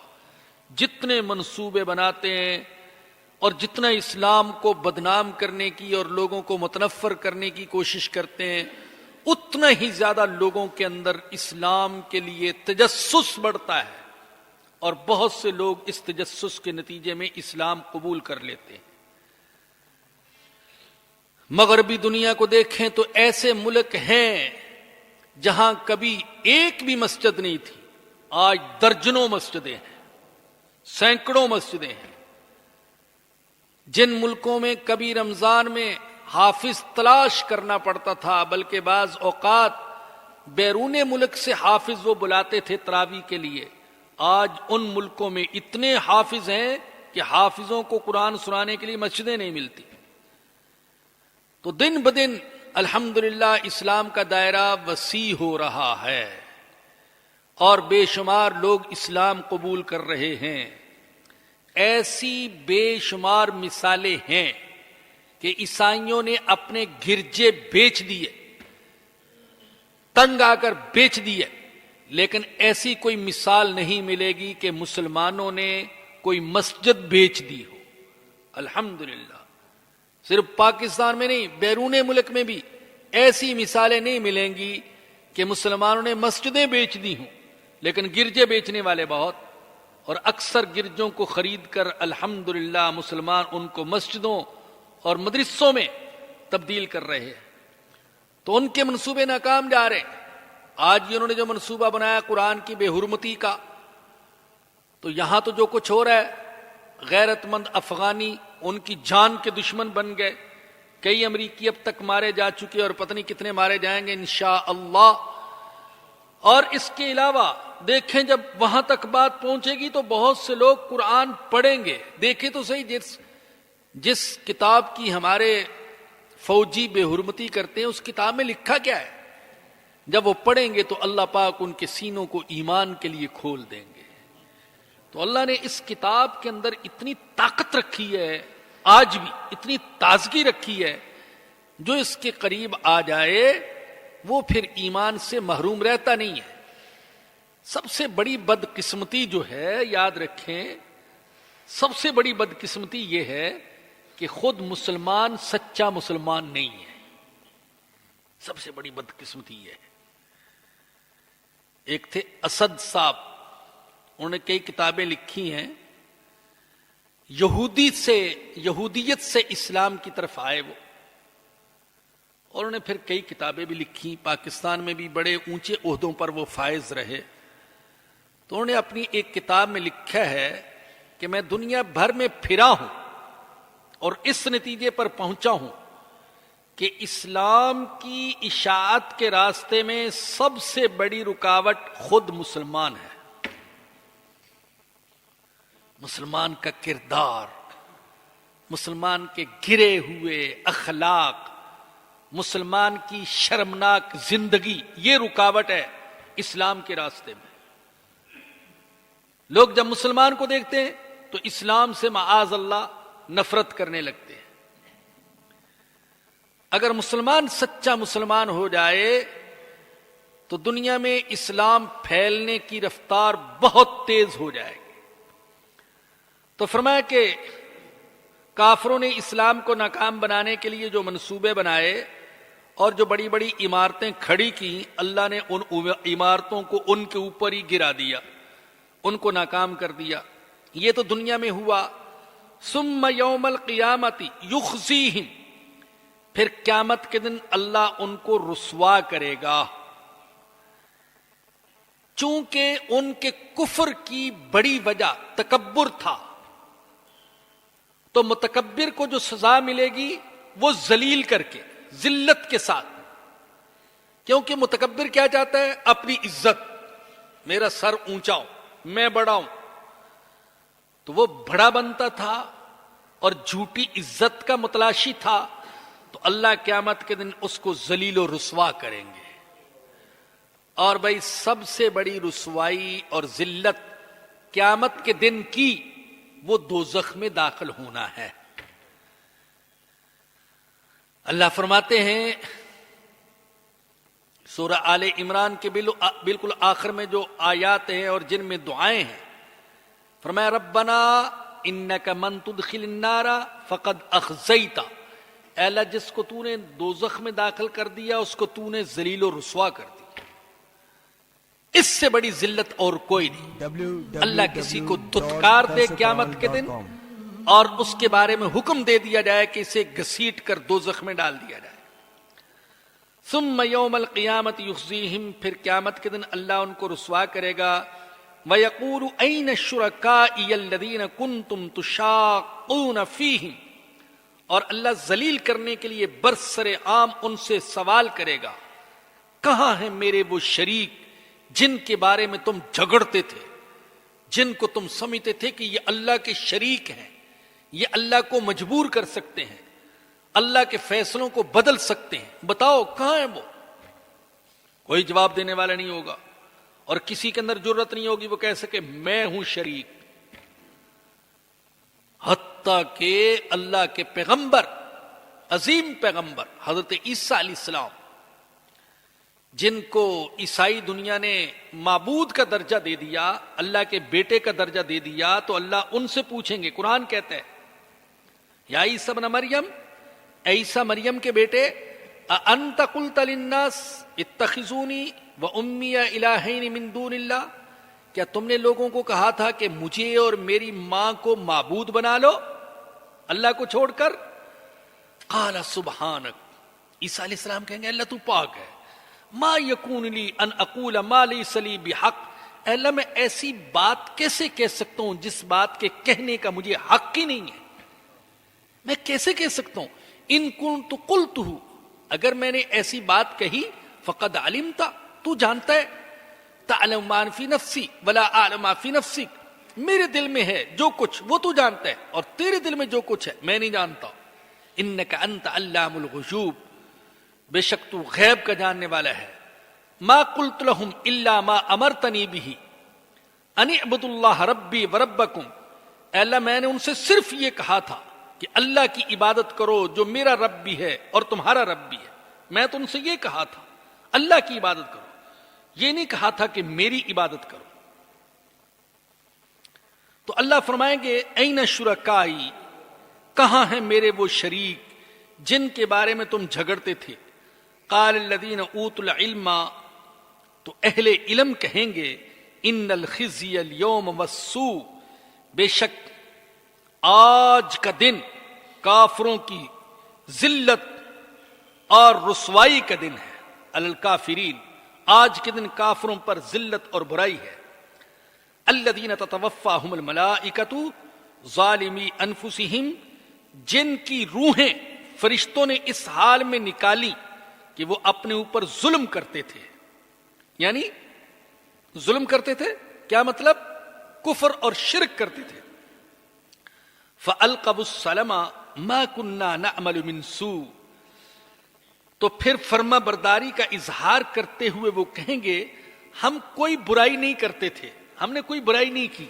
[SPEAKER 1] جتنے منصوبے بناتے ہیں اور جتنا اسلام کو بدنام کرنے کی اور لوگوں کو متنفر کرنے کی کوشش کرتے ہیں اتنا ہی زیادہ لوگوں کے اندر اسلام کے لیے تجسس بڑھتا ہے، اور بہت سے لوگ اس تجسس کے نتیجے میں اسلام قبول کر لیتے ہیں۔ مغربی دنیا کو دیکھیں تو ایسے ملک ہیں جہاں کبھی ایک بھی مسجد نہیں تھی، آج درجنوں مسجدیں ہیں، سینکڑوں مسجدیں ہیں۔ جن ملکوں میں کبھی رمضان میں حافظ تلاش کرنا پڑتا تھا، بلکہ بعض اوقات بیرون ملک سے حافظ وہ بلاتے تھے تراویح کے لیے، آج ان ملکوں میں اتنے حافظ ہیں کہ حافظوں کو قرآن سنانے کے لیے مسجدیں نہیں ملتی۔ تو دن بدن الحمدللہ اسلام کا دائرہ وسیع ہو رہا ہے اور بے شمار لوگ اسلام قبول کر رہے ہیں۔ ایسی بے شمار مثالیں ہیں کہ عیسائیوں نے اپنے گرجے بیچ دیے، تنگ آ کر بیچ دیے، لیکن ایسی کوئی مثال نہیں ملے گی کہ مسلمانوں نے کوئی مسجد بیچ دی ہو۔ الحمدللہ صرف پاکستان میں نہیں، بیرون ملک میں بھی ایسی مثالیں نہیں ملیں گی کہ مسلمانوں نے مسجدیں بیچ دی ہوں، لیکن گرجے بیچنے والے بہت، اور اکثر گرجوں کو خرید کر الحمدللہ مسلمان ان کو مسجدوں اور مدرسوں میں تبدیل کر رہے ہیں۔ تو ان کے منصوبے ناکام جا رہے ہیں۔ آج انہوں نے جو منصوبہ بنایا قرآن کی بے حرمتی کا، تو یہاں تو جو کچھ ہو رہا ہے، غیرت مند افغانی ان کی جان کے دشمن بن گئے، کئی امریکی اب تک مارے جا چکے اور پتہ نہیں کتنے مارے جائیں گے انشاءاللہ۔ اور اس کے علاوہ دیکھیں جب وہاں تک بات پہنچے گی تو بہت سے لوگ قرآن پڑھیں گے۔ دیکھیں تو صحیح، جس کتاب کی ہمارے فوجی بے حرمتی کرتے ہیں اس کتاب میں لکھا کیا ہے؟ جب وہ پڑھیں گے تو اللہ پاک ان کے سینوں کو ایمان کے لیے کھول دیں گے۔ تو اللہ نے اس کتاب کے اندر اتنی طاقت رکھی ہے، آج بھی اتنی تازگی رکھی ہے، جو اس کے قریب آ جائے وہ پھر ایمان سے محروم رہتا نہیں ہے۔ سب سے بڑی بدقسمتی جو ہے، یاد رکھیں، سب سے بڑی بدقسمتی یہ ہے کہ خود مسلمان سچا مسلمان نہیں ہے۔ سب سے بڑی بدقسمتی یہ ہے۔ ایک تھے اسد صاحب، انہوں نے کئی کتابیں لکھی ہیں، یہودیت سے اسلام کی طرف آئے وہ، اور انہوں نے پھر کئی کتابیں بھی لکھی، پاکستان میں بھی بڑے اونچے عہدوں پر وہ فائز رہے۔ تو انہوں نے اپنی ایک کتاب میں لکھا ہے کہ میں دنیا بھر میں پھرا ہوں اور اس نتیجے پر پہنچا ہوں کہ اسلام کی اشاعت کے راستے میں سب سے بڑی رکاوٹ خود مسلمان ہے۔ مسلمان کا کردار، مسلمان کے گرے ہوئے اخلاق، مسلمان کی شرمناک زندگی، یہ رکاوٹ ہے اسلام کے راستے میں۔ لوگ جب مسلمان کو دیکھتے ہیں تو اسلام سے معاذ اللہ نفرت کرنے لگتے ہیں۔ اگر مسلمان سچا مسلمان ہو جائے تو دنیا میں اسلام پھیلنے کی رفتار بہت تیز ہو جائے گی۔ تو فرمایا کہ کافروں نے اسلام کو ناکام بنانے کے لیے جو منصوبے بنائے اور جو بڑی بڑی عمارتیں کھڑی کی، اللہ نے ان عمارتوں کو ان کے اوپر ہی گرا دیا، ان کو ناکام کر دیا۔ یہ تو دنیا میں ہوا۔ ثم یوم القیامت یخزیہم، پھر قیامت کے دن اللہ ان کو رسوا کرے گا، چونکہ ان کے کفر کی بڑی وجہ تکبر تھا۔ تو متکبر کو جو سزا ملے گی وہ ذلیل کر کے، ذلت کے ساتھ، کیونکہ متکبر کیا چاہتا ہے؟ اپنی عزت، میرا سر اونچا ہو، میں بڑا ہوں، تو وہ بڑا بنتا تھا اور جھوٹی عزت کا متلاشی تھا۔ تو اللہ قیامت کے دن اس کو ذلیل و رسوا کریں گے۔ اور بھائی سب سے بڑی رسوائی اور ذلت قیامت کے دن کی وہ دوزخ میں داخل ہونا ہے۔ اللہ فرماتے ہیں سورہ آل عمران کے بالکل آخر میں جو آیات ہیں اور جن میں دعائیں ہیں، فرمایا ربنا انک من تدخل النار فقد اخزیت، اے اللہ جس کو تو نے دوزخ میں داخل کر دیا اس کو تو نے ذلیل و رسوا کر دیا، اس سے بڑی ذلت اور کوئی نہیں۔ اللہ کسی کو دھتکار دے قیامت کے دن اور اس کے بارے میں حکم دے دیا جائے کہ اسے گھسیٹ کر دوزخ میں ڈال دیا جائے۔ ثم یوم القیامت یخزیہم، پھر قیامت کے دن اللہ ان کو رسوا کرے گا۔ وَيَقُولُ أَيْنَ الشُّرَكَائِيَ الَّذِينَ كُنْتُمْ تُشَاقُّونَ فِيهِمْ، اور اللہ ذلیل کرنے کے لیے برسر عام ان سے سوال کرے گا، کہاں ہیں میرے وہ شریک جن کے بارے میں تم جھگڑتے تھے، جن کو تم سمجھتے تھے کہ یہ اللہ کے شریک ہیں، یہ اللہ کو مجبور کر سکتے ہیں، اللہ کے فیصلوں کو بدل سکتے ہیں، بتاؤ کہاں ہیں وہ؟ کوئی جواب دینے والا نہیں ہوگا، اور کسی کے اندر جرت نہیں ہوگی وہ کہہ سکے میں ہوں شریک۔ حتیٰ کہ اللہ کے پیغمبر، عظیم پیغمبر حضرت عیسیٰ علیہ السلام، جن کو عیسائی دنیا نے معبود کا درجہ دے دیا، اللہ کے بیٹے کا درجہ دے دیا، تو اللہ ان سے پوچھیں گے، قرآن کہتا ہے یا عیسیٰ ابن مریم، اے عیسیٰ مریم کے بیٹے، اَأَنْتَ قُلْتَ لِلنَّاسِ اتَّخِذُونِي وَأُمِّيَ إِلَٰهَيْنِ مِن دُونِ اللَّهِ، کیا تم نے لوگوں کو کہا تھا کہ مجھے اور میری ماں کو معبود بنا لو اللہ کو چھوڑ کر؟ قَالَ سُبْحَانَكَ، عیسیٰ علیہ السلام کہیں گے اللہ تو پاک ہے، ما یکون لی ان اقول ما لیس لی بحق، اے اللہ میں ایسی بات کیسے کہہ سکتا ہوں جس بات کے کہنے کا مجھے حق ہی نہیں ہے، میں کیسے کہہ سکتا ہوں؟ ان کنت قلتہ، اگر میں نے ایسی بات کہی، فقد علمت، تو جانتا ہے، تعلم ما فی نفسی ولا اعلم ما فی نفسک، میرے دل میں ہے جو کچھ وہ تو جانتا ہے اور تیرے دل میں جو کچھ ہے میں نہیں جانتا۔ انک انت علام الغیوب، بے شک تو غیب کا جاننے والا ہے۔ ما قلت لهم الا ما امرتنی به ان اعبدوا اللہ ربی وربکم، اے اللہ میں نے ان سے صرف یہ کہا تھا کہ اللہ کی عبادت کرو جو میرا رب بھی ہے اور تمہارا رب بھی ہے، میں تو ان سے یہ کہا تھا اللہ کی عبادت کرو، یہ نہیں کہا تھا کہ میری عبادت کرو۔ تو اللہ فرمائیں گے این شرکائی، کہاں ہیں میرے وہ شریک جن کے بارے میں تم جھگڑتے تھے؟ قال الذین اوتوا العلم، تو اہل علم کہیں گے ان الخزی اليوم والسوء، بے شک آج کا دن کافروں کی ذلت اور رسوائی کا دن ہے، علی الکافرین، آج کے دن کافروں پر ذلت اور برائی ہے۔ الذین تتوفاہم الملائکۃ ظالمی انفسہم، جن کی روحیں فرشتوں نے اس حال میں نکالی کہ وہ اپنے اوپر ظلم کرتے تھے، یعنی ظلم کرتے تھے کیا مطلب؟ کفر اور شرک کرتے تھے۔ فَأَلْقَوُا السَّلَمَ مَا كُنَّا نَعْمَلُ مِن سُوءٍ، تو پھر فرما برداری کا اظہار کرتے ہوئے وہ کہیں گے ہم کوئی برائی نہیں کرتے تھے، ہم نے کوئی برائی نہیں کی۔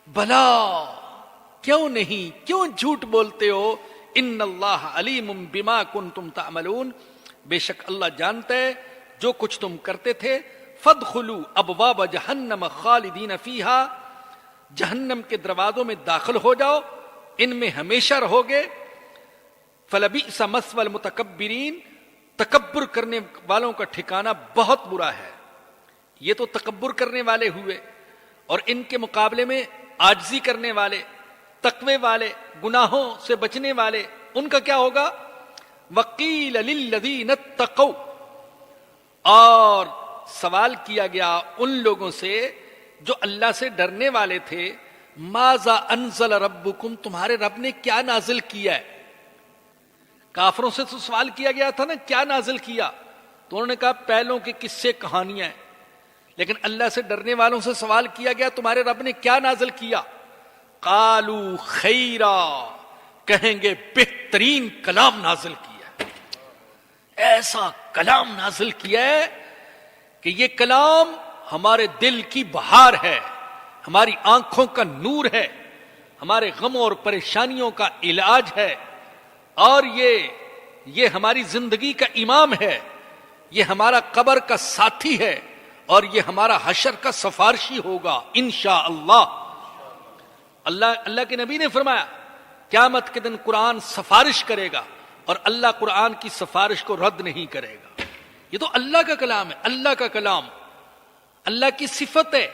[SPEAKER 1] بھلا کیوں نہیں، کیوں جھوٹ بولتے ہو؟ ان اللہ علیم بما کنتم تعملون، بے شک اللہ جانتا ہے جو کچھ تم کرتے تھے۔ فادخلوا ابواب جہنم خالدین فیہا، جہنم کے دروازوں میں داخل ہو جاؤ، ان میں ہمیشہ رہو گے۔ فلبئس مثوى المتکبرین، تکبر کرنے والوں کا ٹھکانہ بہت برا ہے۔ یہ تو تکبر کرنے والے ہوئے، اور ان کے مقابلے میں عاجزی کرنے والے، تقوی والے، گناہوں سے بچنے والے، ان کا کیا ہوگا؟ وقیل للذین اتقوا، اور سوال کیا گیا ان لوگوں سے جو اللہ سے ڈرنے والے تھے، ماذا انزل ربکم، تمہارے رب نے کیا نازل کیا ہے؟ کافروں سے تو سوال کیا گیا تھا نا کیا نازل کیا، تو انہوں نے کہا پہلوں کے قصے کہانیاں ہیں، لیکن اللہ سے ڈرنے والوں سے سوال کیا گیا تمہارے رب نے کیا نازل کیا؟ قالوا خیرا، کہیں گے بہترین کلام نازل کیا ہے، ایسا کلام نازل کیا ہے کہ یہ کلام ہمارے دل کی بہار ہے، ہماری آنکھوں کا نور ہے، ہمارے غموں اور پریشانیوں کا علاج ہے، اور یہ ہماری زندگی کا امام ہے، یہ ہمارا قبر کا ساتھی ہے، اور یہ ہمارا حشر کا سفارشی ہوگا انشاءاللہ۔ اللہ کے نبی نے فرمایا قیامت کے دن قرآن سفارش کرے گا اور اللہ قرآن کی سفارش کو رد نہیں کرے گا. یہ تو اللہ کا کلام ہے, اللہ کا کلام, اللہ کی صفت ہے.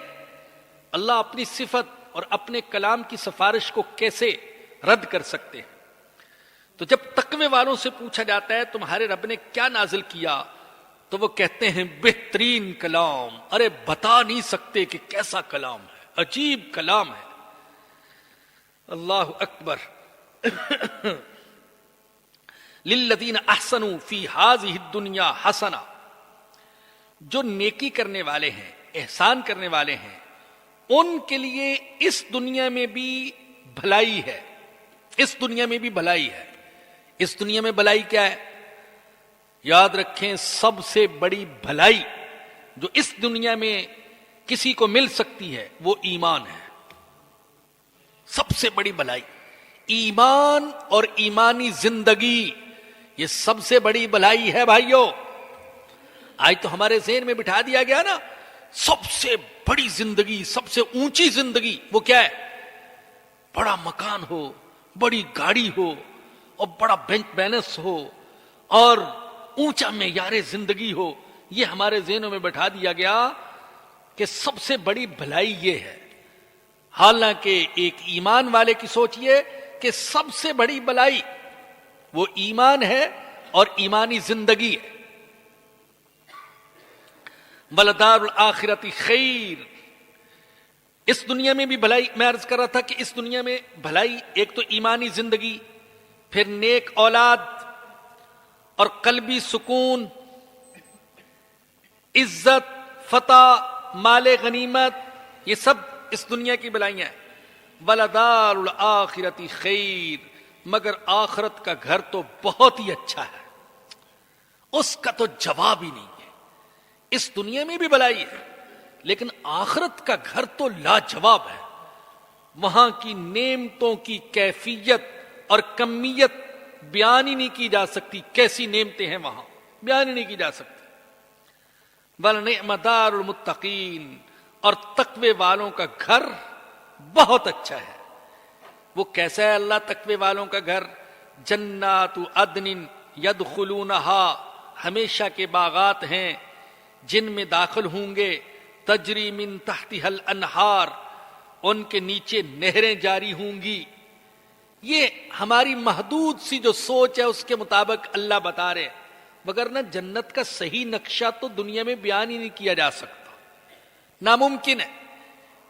[SPEAKER 1] اللہ اپنی صفت اور اپنے کلام کی سفارش کو کیسے رد کر سکتے ہیں؟ تو جب تقوی والوں سے پوچھا جاتا ہے تمہارے رب نے کیا نازل کیا, تو وہ کہتے ہیں بہترین کلام. ارے بتا نہیں سکتے کہ کیسا کلام ہے, عجیب کلام ہے. اللہ اکبر. للذین احسنوا فی ہذہ الدنیا حسنہ, جو نیکی کرنے والے ہیں, احسان کرنے والے ہیں, ان کے لیے اس دنیا میں بھی بھلائی ہے. اس دنیا میں بھی بھلائی ہے. اس دنیا میں بھلائی کیا ہے؟ یاد رکھیں, سب سے بڑی بھلائی جو اس دنیا میں کسی کو مل سکتی ہے وہ ایمان ہے. سب سے بڑی بھلائی ایمان اور ایمانی زندگی, یہ سب سے بڑی بھلائی ہے بھائیوں. آج تو ہمارے ذہن میں بٹھا دیا گیا نا, سب سے بڑی زندگی, سب سے اونچی زندگی وہ کیا ہے؟ بڑا مکان ہو, بڑی گاڑی ہو, اور بڑا بینک بیلنس ہو, اور اونچا معیار زندگی ہو. یہ ہمارے ذہنوں میں بٹھا دیا گیا کہ سب سے بڑی بھلائی یہ ہے. حالانکہ ایک ایمان والے کی سوچئے کہ سب سے بڑی بھلائی وہ ایمان ہے اور ایمانی زندگی ہے. وَلَدَارُ الْآخِرَةِ خَيْرٌ, اس دنیا میں بھی بھلائی. میں عرض کر رہا تھا کہ اس دنیا میں بھلائی ایک تو ایمانی زندگی, پھر نیک اولاد اور قلبی سکون, عزت, فتح, مال غنیمت, یہ سب اس دنیا کی بھلائیاں ہیں. وَلَدَارُ الْآخِرَةِ خَيْرٌ, مگر آخرت کا گھر تو بہت ہی اچھا ہے, اس کا تو جواب ہی نہیں ہے. اس دنیا میں بھی بھلائی ہے لیکن آخرت کا گھر تو لاجواب ہے. وہاں کی نعمتوں کی کیفیت اور کمیت بیان ہی نہیں کی جا سکتی. کیسی نعمتیں ہیں وہاں, بیان ہی نہیں کی جا سکتی. وَلَنِعْمَ دَارُ الْمُتَّقِينَ, اور تقوی والوں کا گھر بہت اچھا ہے. وہ کیسا ہے اللہ تقوی والوں کا گھر؟ جنات عدن یدخلونہا, ہمیشہ کے باغات ہیں جن میں داخل ہوں گے. تجری من تحتہا الانہار, ان کے نیچے نہریں جاری ہوں گی. یہ ہماری محدود سی جو سوچ ہے اس کے مطابق اللہ بتا رہے, وگرنہ جنت کا صحیح نقشہ تو دنیا میں بیان ہی نہیں کیا جا سکتا, ناممکن ہے.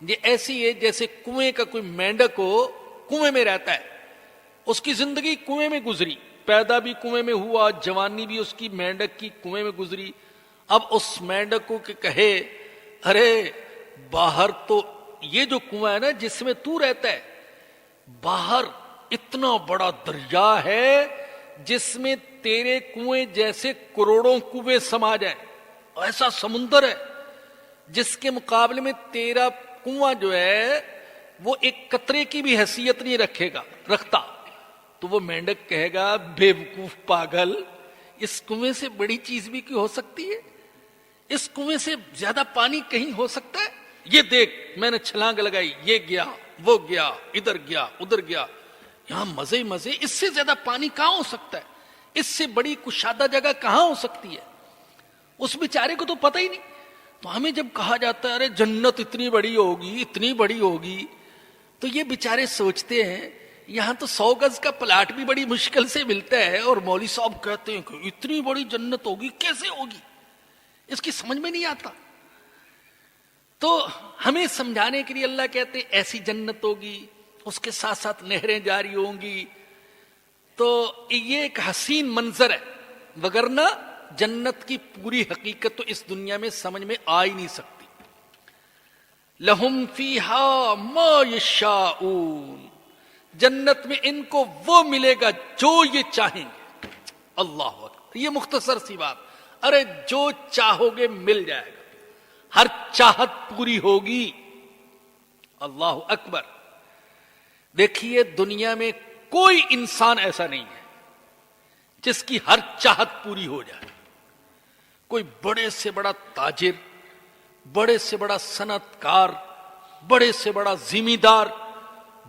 [SPEAKER 1] یہ ایسی ہے جیسے کنویں کا کوئی مینڈک ہو, کنویں میں رہتا ہے, اس کی زندگی کنویں میں گزری, پیدا بھی کنویں میں ہوا, جوانی بھی اس کی مینڈک کی کنویں میں گزری. اب اس مینڈک کو کہ کہے ارے باہر تو یہ جو کنواں ہے نا جس میں تو رہتا ہے, باہر اتنا بڑا دریا ہے جس میں تیرے کنویں جیسے کروڑوں کنویں سما جائیں, ایسا سمندر ہے جس کے مقابلے میں تیرا کنواں جو ہے وہ ایک قطرے کی بھی حیثیت نہیں رکھتا. تو وہ مینڈک کہے گا بے وقوف پاگل, اس کنویں سے بڑی چیز بھی کی ہو سکتی ہے, اس کنویں سے زیادہ پانی کہیں ہو سکتا ہے؟ یہ دیکھ میں نے چھلانگ لگائی, یہ گیا, وہ گیا, ادھر گیا, ادھر گیا, یہاں مزے ہی مزے, اس سے زیادہ پانی کہاں ہو سکتا ہے؟ اس سے بڑی کشادہ جگہ کہاں ہو سکتی ہے؟ اس بیچارے کو تو پتہ ہی نہیں. تو ہمیں جب کہا جاتا ہے ارے جنت اتنی بڑی ہوگی, اتنی بڑی ہوگی, تو یہ بیچارے سوچتے ہیں یہاں تو 100 گز کا پلاٹ بھی بڑی مشکل سے ملتا ہے, اور مولوی صاحب کہتے ہیں کہ اتنی بڑی جنت ہوگی, کیسے ہوگی؟ اس کی سمجھ میں نہیں آتا. تو ہمیں سمجھانے کے لیے اللہ کہتے ہیں ایسی جنت ہوگی, اس کے ساتھ ساتھ نہریں جاری ہوں گی. تو یہ ایک حسین منظر ہے, وگرنہ جنت کی پوری حقیقت تو اس دنیا میں سمجھ میں آ ہی نہیں سکتی. لہم فیہا ما یشاؤون, جنت میں ان کو وہ ملے گا جو یہ چاہیں گے. اللہ اکبر, یہ مختصر سی بات. ارے جو چاہو گے مل جائے گا, ہر چاہت پوری ہوگی. اللہ اکبر. دیکھیے دنیا میں کوئی انسان ایسا نہیں ہے جس کی ہر چاہت پوری ہو جائے. کوئی بڑے سے بڑا تاجر, بڑے سے بڑا صنعت کار, بڑے سے بڑا ذمہ دار,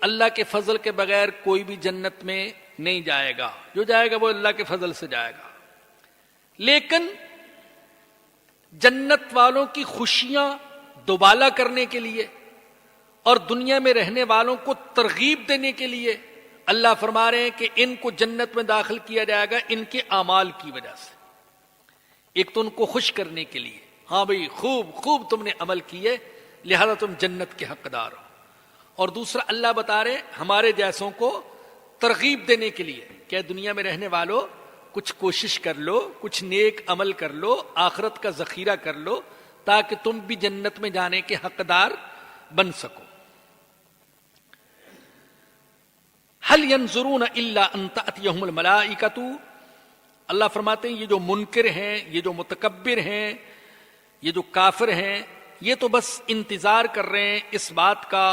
[SPEAKER 1] اللہ کے فضل کے بغیر کوئی بھی جنت میں نہیں جائے گا، جو جائے گا وہ اللہ کے فضل سے جائے گا۔ لیکن جنت والوں کی خوشیاں دوبالا کرنے کے لیے اور دنیا میں رہنے والوں کو ترغیب دینے کے لیے اللہ فرما رہے ہیں کہ ان کو جنت میں داخل کیا جائے گا ان کے اعمال کی وجہ سے۔ ایک تو ان کو خوش کرنے کے لیے، ہاں بھئی خوب خوب تم نے عمل کیے لہذا تم جنت کے حقدار ہو، اور دوسرا اللہ بتا رہے ہمارے جیسوں کو ترغیب دینے کے لیے کہ دنیا میں رہنے والوں کچھ کوشش کر لو، کچھ نیک عمل کر لو، آخرت کا ذخیرہ کر لو تاکہ تم بھی جنت میں جانے کے حقدار بن سکو۔ هل ينظرون الا ان تأتيهم الملائکۃ، اللہ فرماتے ہیں یہ جو منکر ہیں، یہ جو متکبر ہیں، یہ جو کافر ہیں، یہ تو بس انتظار کر رہے ہیں اس بات کا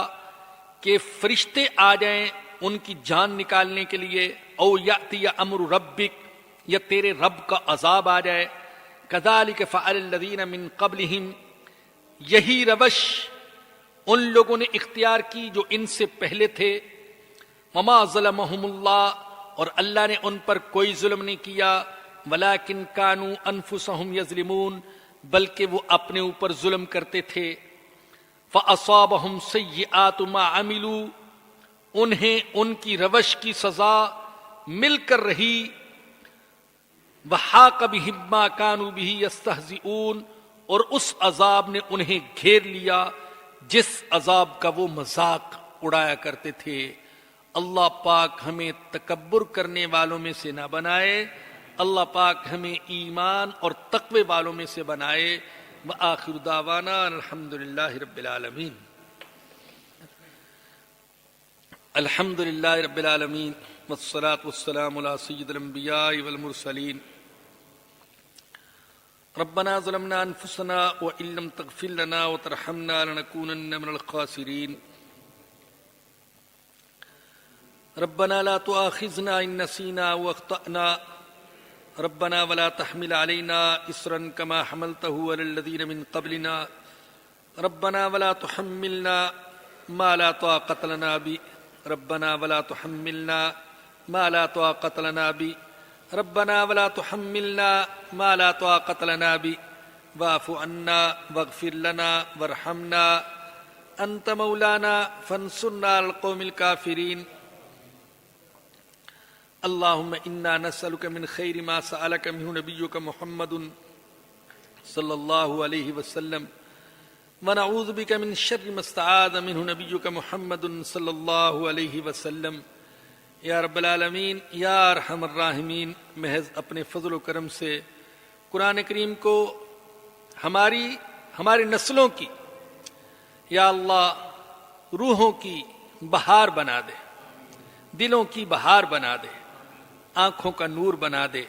[SPEAKER 1] کہ فرشتے آ جائیں ان کی جان نکالنے کے لیے، او یأتی امر ربک، یا تیرے رب کا عذاب آ جائے۔ کذالک فعل الذین من قبلہم، یہی روش ان لوگوں نے اختیار کی جو ان سے پہلے تھے۔ وما ظلمہم اللہ، اور اللہ نے ان پر کوئی ظلم نہیں کیا، ولکن کانوا انفسہم یظلمون، بلکہ وہ اپنے اوپر ظلم کرتے تھے۔ فاصابہم سیئات ما عملوا، انہیں ان کی روش کی سزا مل کر رہی۔ وحاق بہم ما کانوا بہ یستہزئون، اور اس عذاب نے انہیں گھیر لیا جس عذاب کا وہ مذاق اڑایا کرتے تھے۔ اللہ پاک ہمیں تکبر کرنے والوں میں سے نہ بنائے، اللہ پاک ہمیں ایمان اور تقوی والوں میں سے بنائے۔ وآخر دعوانا الحمدللہ رب العالمین۔ الحمدللہ رب العالمین والصلاة والسلام علی سید الانبیاء والمرسلین۔ ربنا ظلمنا انفسنا وان لم تغفر لنا وترحمنا لنكونن من الخاسرین۔ ربنا لا تؤاخذنا ان نسينا واخطأنا، ربنا ولا تحمل علينا إصرا كما حملته على الذين من قبلنا، ربنا ولا تحملنا ما لا طاقة لنا به، ربنا ولا تحملنا ما لا طاقة لنا به، ربنا ولا تحملنا ما لا طاقة لنا به، واعف عنا واغفر لنا وارحمنا أنت مولانا فانصرنا على القوم الكافرين۔ اللهم انا نسألك من خير ما سألك منه نبيك محمد صلى الله عليه وسلم، ونعوذ بك من شر ما استعاذ منه نبيك محمد صلى الله عليه وسلم۔ یا رب العالمین، یا ارحم الراحمین، محض اپنے فضل و کرم سے قرآن کریم کو ہماری نسلوں کی، یا اللہ روحوں کی بہار بنا دے، دلوں کی بہار بنا دے، آنکھوں کا نور بنا دے،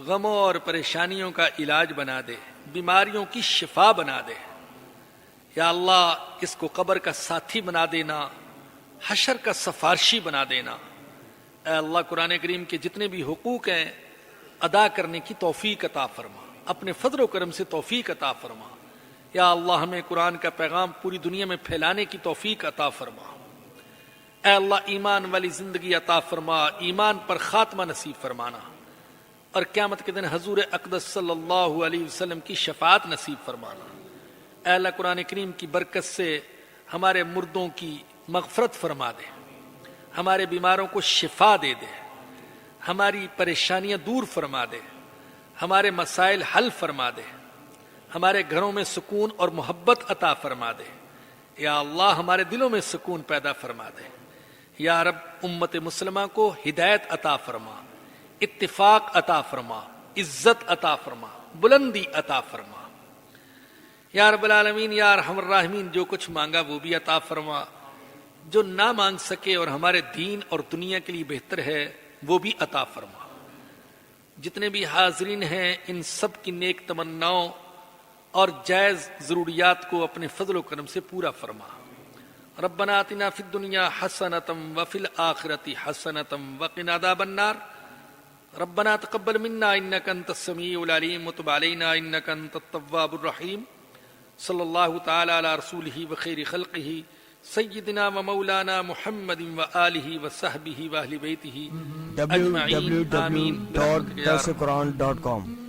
[SPEAKER 1] غموں اور پریشانیوں کا علاج بنا دے، بیماریوں کی شفا بنا دے۔ یا اللہ اس کو قبر کا ساتھی بنا دینا، حشر کا سفارشی بنا دینا۔ اے اللہ قرآن کریم کے جتنے بھی حقوق ہیں ادا کرنے کی توفیق عطا فرما، اپنے فضل و کرم سے توفیق عطا فرما۔ یا اللہ ہمیں قرآن کا پیغام پوری دنیا میں پھیلانے کی توفیق عطا فرما۔ اے اللہ ایمان والی زندگی عطا فرما، ایمان پر خاتمہ نصیب فرمانا، اور قیامت کے دن حضور اقدس صلی اللہ علیہ وسلم کی شفاعت نصیب فرمانا۔ اے اللہ قرآن کریم کی برکت سے ہمارے مردوں کی مغفرت فرما دے، ہمارے بیماروں کو شفا دے دے، ہماری پریشانیاں دور فرما دے، ہمارے مسائل حل فرما دے، ہمارے گھروں میں سکون اور محبت عطا فرما دے۔ یا اللہ ہمارے دلوں میں سکون پیدا فرما دے۔ یا رب امت مسلمہ کو ہدایت عطا فرما، اتفاق عطا فرما، عزت عطا فرما، بلندی عطا فرما۔ یا رب العالمین، یا ارحم الراحمین، جو کچھ مانگا وہ بھی عطا فرما، جو نہ مانگ سکے اور ہمارے دین اور دنیا کے لیے بہتر ہے وہ بھی عطا فرما۔ جتنے بھی حاضرین ہیں ان سب کی نیک تمناؤں اور جائز ضروریات کو اپنے فضل و کرم سے پورا فرما۔ ربنا آتنا فی الدنیا حسنۃ وفی الآخرۃ حسنۃ وقنا عذاب النار۔ ربنا تقبل منا انک انت السمیع العلیم وتب علینا انک انت التواب الرحیم۔ صلی اللہ تعالی علی رسولہ وخیر خلقہ سیدنا و مولانا محمد و آلہ و صحبہ و اہل بیتہ اجمعین آمین برحمتک یا رب۔
[SPEAKER 2] www.darsequran.com